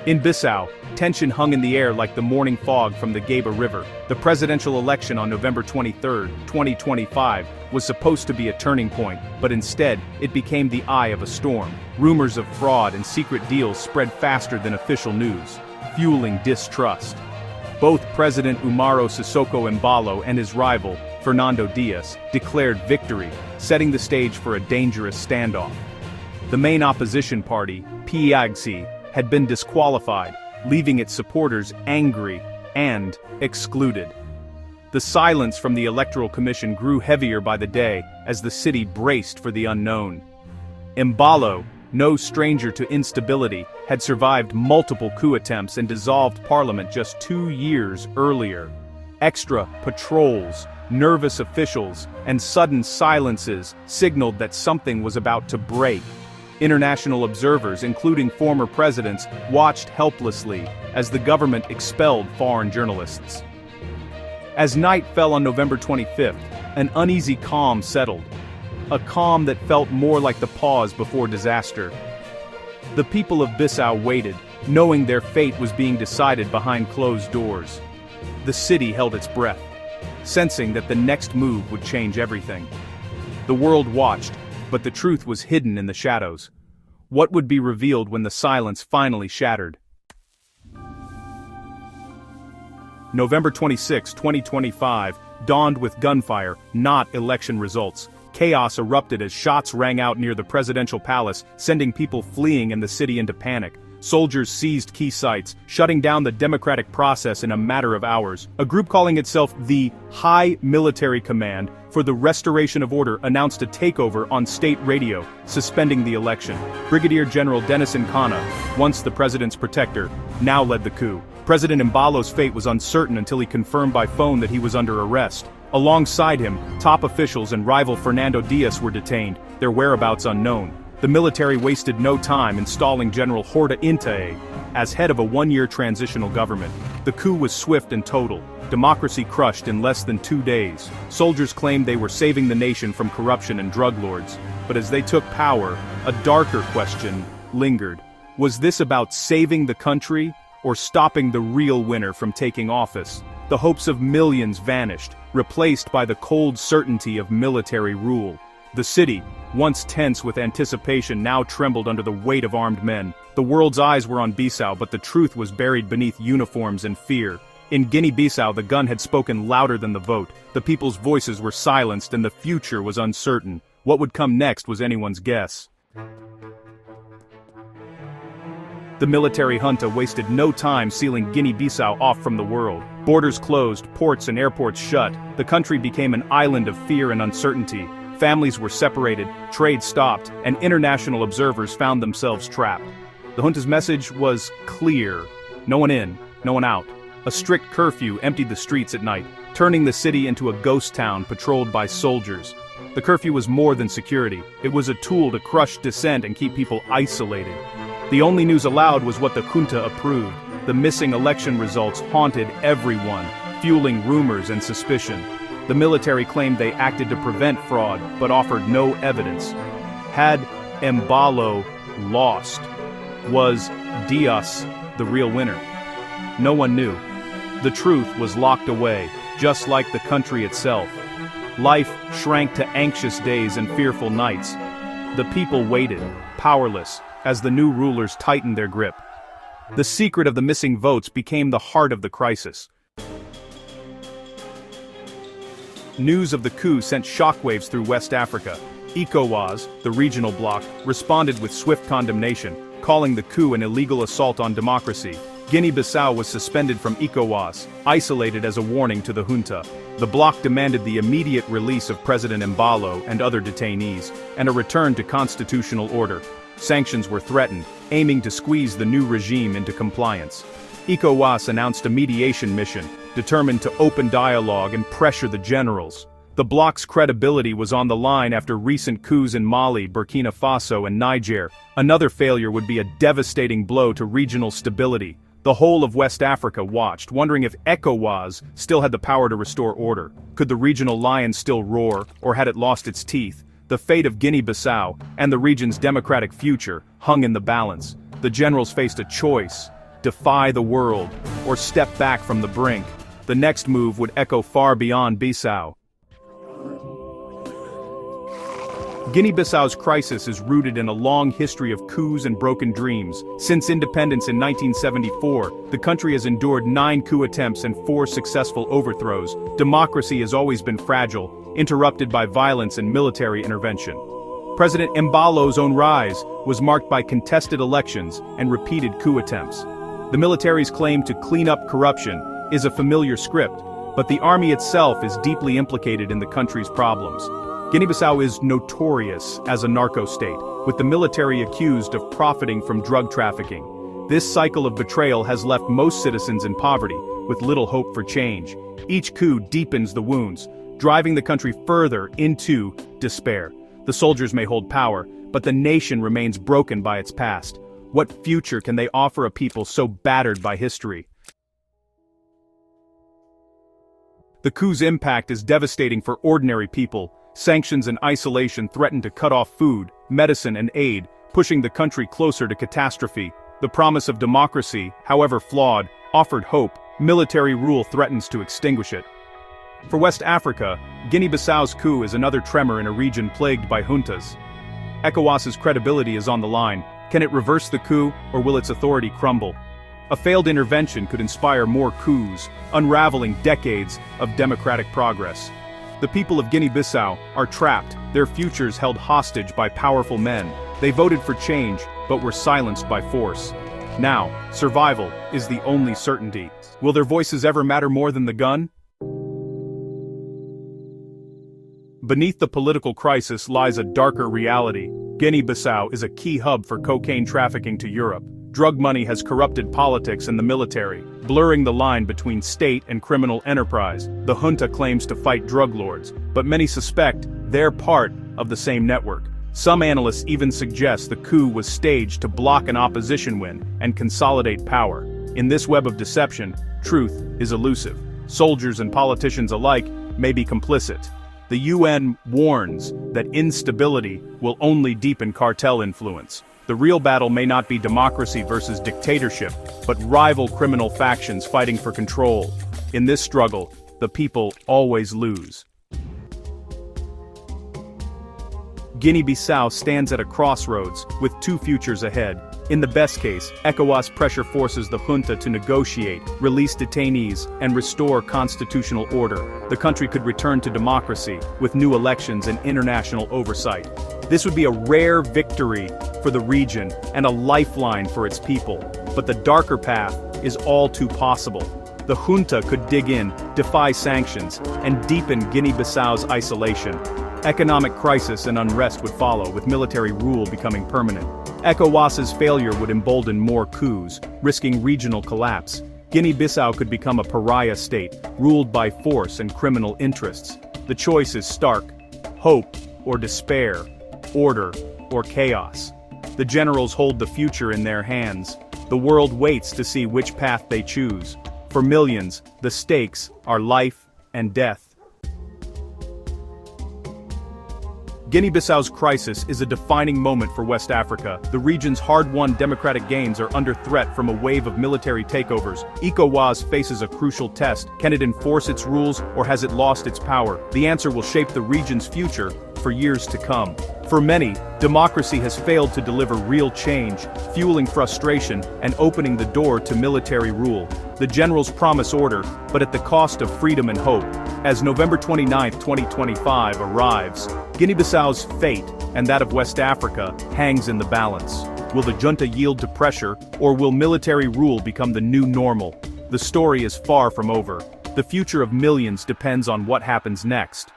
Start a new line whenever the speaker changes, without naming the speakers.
In Bissau, tension hung in the air like the morning fog from the Geba River. The presidential election on November 23, 2025, was supposed to be a turning point, but instead, it became the eye of a storm. Rumors of fraud and secret deals spread faster than official news, fueling distrust. Both President Umaro Sissoco Embalo and his rival, Fernando Dias, declared victory, setting the stage for a dangerous standoff. The main opposition party, PIAGC, had been disqualified, leaving its supporters angry and excluded. The silence from the Electoral Commission grew heavier by the day as the city braced for the unknown. Embalo, no stranger to instability, had survived multiple coup attempts and dissolved parliament just 2 years earlier. Extra patrols, nervous officials, and sudden silences signaled that something was about to break. International observers, including former presidents, watched helplessly as the government expelled foreign journalists. As night fell on November 25th, an uneasy calm settled. A calm that felt more like the pause before disaster. The people of Bissau waited, knowing their fate was being decided behind closed doors. The city held its breath, sensing that the next move would change everything. The world watched, but the truth was hidden in the shadows. What would be revealed when the silence finally shattered? November 26, 2025, dawned with gunfire, not election results. Chaos erupted as shots rang out near the presidential palace, sending people fleeing and the city into panic. Soldiers seized key sites, shutting down the democratic process in a matter of hours. A group calling itself the High Military Command for the Restoration of Order announced a takeover on state radio, suspending the election. Brigadier General Denison Kana, once the president's protector, now led the coup. President Embalo's fate was uncertain until he confirmed by phone that he was under arrest. Alongside him, top officials and rival Fernando Dias were detained, their whereabouts unknown. The military wasted no time installing General Horta Intae as head of a 1-year transitional government. The coup was swift and total, democracy crushed in less than 2 days. Soldiers claimed they were saving the nation from corruption and drug lords, but as they took power, a darker question lingered. Was this about saving the country, or stopping the real winner from taking office? The hopes of millions vanished, replaced by the cold certainty of military rule. The city, once tense with anticipation, now trembled under the weight of armed men. The world's eyes were on Bissau, but the truth was buried beneath uniforms and fear. In Guinea-Bissau, the gun had spoken louder than the vote. The people's voices were silenced and the future was uncertain. What would come next was anyone's guess. The military junta wasted no time sealing Guinea-Bissau off from the world. Borders closed, ports and airports shut. The country became an island of fear and uncertainty. Families were separated, trade stopped, and international observers found themselves trapped. The junta's message was clear: no one in, no one out. A strict curfew emptied the streets at night, turning the city into a ghost town patrolled by soldiers. The curfew was more than security. It was a tool to crush dissent and keep people isolated. The only news allowed was what the junta approved. The missing election results haunted everyone, fueling rumors and suspicion. The military claimed they acted to prevent fraud, but offered no evidence. Had Embalo lost? Was Dias the real winner? No one knew. The truth was locked away, just like the country itself. Life shrank to anxious days and fearful nights. The people waited, powerless, as the new rulers tightened their grip. The secret of the missing votes became the heart of the crisis. News of the coup sent shockwaves through West Africa. ECOWAS, the regional bloc, responded with swift condemnation, calling the coup an illegal assault on democracy. Guinea-Bissau was suspended from ECOWAS, isolated as a warning to the junta. The bloc demanded the immediate release of President Embalo and other detainees, and a return to constitutional order. Sanctions were threatened, aiming to squeeze the new regime into compliance. ECOWAS announced a mediation mission, determined to open dialogue and pressure the generals. The bloc's credibility was on the line after recent coups in Mali, Burkina Faso, and Niger. Another failure would be a devastating blow to regional stability. The whole of West Africa watched, wondering if ECOWAS still had the power to restore order. Could the regional lion still roar, or had it lost its teeth? The fate of Guinea-Bissau, and the region's democratic future, hung in the balance. The generals faced a choice: defy the world, or step back from the brink. The next move would echo far beyond Bissau. Guinea-Bissau's crisis is rooted in a long history of coups and broken dreams. Since independence in 1974, the country has endured 9 coup attempts and 4 successful overthrows. Democracy has always been fragile, interrupted by violence and military intervention. President Embalo's own rise was marked by contested elections and repeated coup attempts. The military's claim to clean up corruption is a familiar script, but the army itself is deeply implicated in the country's problems. Guinea-Bissau is notorious as a narco-state, with the military accused of profiting from drug trafficking. This cycle of betrayal has left most citizens in poverty, with little hope for change. Each coup deepens the wounds, driving the country further into despair. The soldiers may hold power, but the nation remains broken by its past. What future can they offer a people so battered by history? The coup's impact is devastating for ordinary people. Sanctions and isolation threaten to cut off food, medicine, and aid, pushing the country closer to catastrophe. The promise of democracy, however flawed, offered hope. Military rule threatens to extinguish it. For West Africa, Guinea-Bissau's coup is another tremor in a region plagued by juntas. ECOWAS's credibility is on the line. Can it reverse the coup, or will its authority crumble? A failed intervention could inspire more coups, unraveling decades of democratic progress. The people of Guinea-Bissau are trapped, their futures held hostage by powerful men. They voted for change, but were silenced by force. Now, survival is the only certainty. Will their voices ever matter more than the gun? Beneath the political crisis lies a darker reality. Guinea-Bissau is a key hub for cocaine trafficking to Europe. Drug money has corrupted politics and the military, blurring the line between state and criminal enterprise. The junta claims to fight drug lords, but many suspect they're part of the same network. Some analysts even suggest the coup was staged to block an opposition win and consolidate power. In this web of deception, truth is elusive. Soldiers and politicians alike may be complicit. The UN warns that instability will only deepen cartel influence. The real battle may not be democracy versus dictatorship, but rival criminal factions fighting for control. In this struggle, the people always lose. Guinea-Bissau stands at a crossroads, with 2 futures ahead. In the best case, ECOWAS pressure forces the junta to negotiate, release detainees, and restore constitutional order. The country could return to democracy, with new elections and international oversight. This would be a rare victory for the region and a lifeline for its people. But the darker path is all too possible. The junta could dig in, defy sanctions, and deepen Guinea-Bissau's isolation. Economic crisis and unrest would follow, with military rule becoming permanent. ECOWAS's failure would embolden more coups, risking regional collapse. Guinea-Bissau could become a pariah state, ruled by force and criminal interests. The choice is stark: hope or despair, order or chaos. The generals hold the future in their hands. The world waits to see which path they choose. For millions, the stakes are life and death. Guinea-Bissau's crisis is a defining moment for West Africa. The region's hard-won democratic gains are under threat from a wave of military takeovers. ECOWAS faces a crucial test. Can it enforce its rules, or has it lost its power? The answer will shape the region's future for years to come. For many, democracy has failed to deliver real change, fueling frustration and opening the door to military rule. The generals promise order, but at the cost of freedom and hope. As November 29, 2025 arrives, Guinea-Bissau's fate, and that of West Africa, hangs in the balance. Will the junta yield to pressure, or will military rule become the new normal? The story is far from over. The future of millions depends on what happens next.